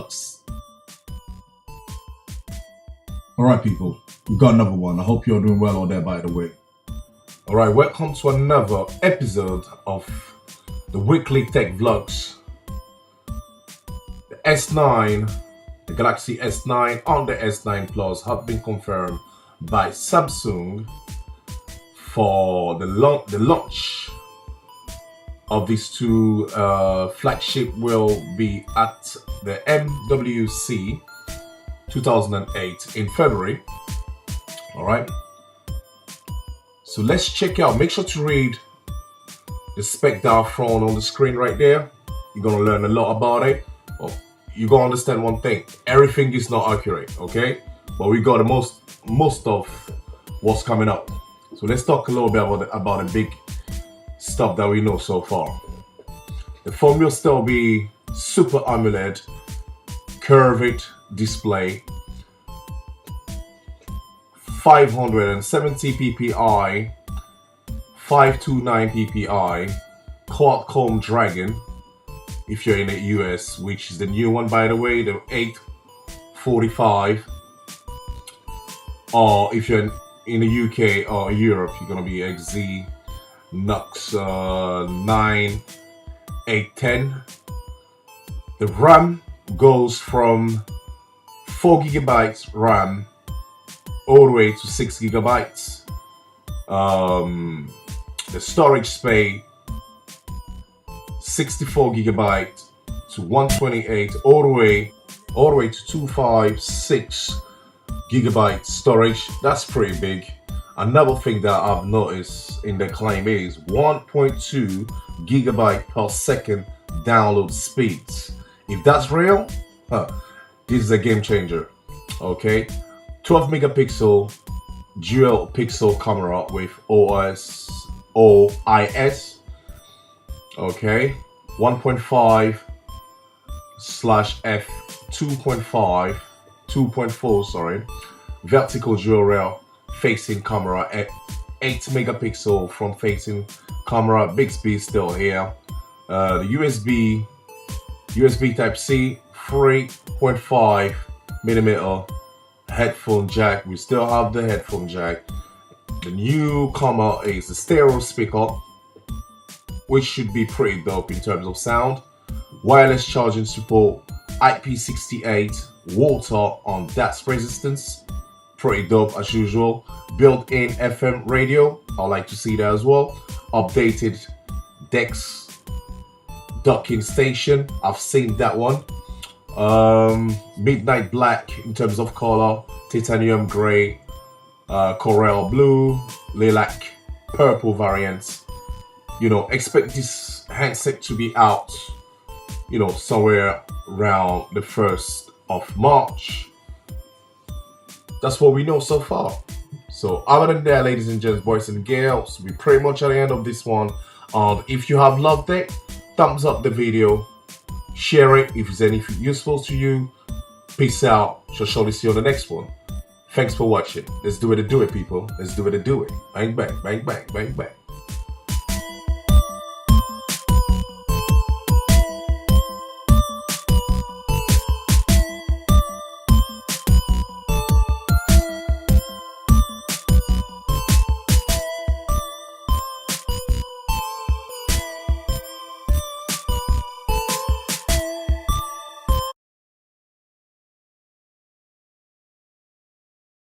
Vlogs. Alright people, we've got another one. I hope you're doing well out there, by the way. Alright, welcome to another episode of the weekly tech vlogs. The S9, the Galaxy S9 and the S9 Plus have been confirmed by Samsung for the launch of these two flagship will be at the MWC 2008 in February. All right, so let's check out. Make sure to read the spec down front on the screen right there. You're gonna learn a lot about it. Well, you're gonna understand one thing: everything is not accurate, okay? But we got the most of what's coming up. So let's talk a little bit about the big stuff that we know so far. The phone will still be Super AMOLED curved display, 570 ppi, 529 ppi, Qualcomm Dragon if you're in the US, which is the new one, by the way, the 845, or if you're in the UK or Europe, you're gonna be Exynos 9810. The RAM goes from 4 GB RAM all the way to 6 GB. The storage space 64 GB to 128, all the way to 256 GB storage. That's pretty big. Another thing that I've noticed in the claim is 1.2 GB per second download speeds. If that's real, this is a game changer. Okay, 12 megapixel dual pixel camera with OIS. Okay, 1.5/f 2.4, sorry, vertical dual rear facing camera at 8 megapixel front facing camera. Bixby is still here. The USB Type-C 3.5 millimeter headphone jack. We still have the headphone jack. The newcomer is the stereo speaker, which should be pretty dope in terms of sound. Wireless charging support, IP68, water and dust resistance. Pretty dope as usual. Built-in FM radio, I like to see that as well. Updated DeX docking station, I've seen that one. Midnight black in terms of color, titanium gray, coral blue, lilac, purple variants. You know, expect this handset to be out, you know, somewhere around the 1st of March. That's what we know so far. So other than that, ladies and gents, boys and girls, we're pretty much at the end of this one. And if you have loved it, thumbs up the video, share it if it's anything useful to you. Peace out. Shall surely see you on the next one. Thanks for watching. Let's do it, people. Let's do it. Bang, bang, bang, bang, bang, bang.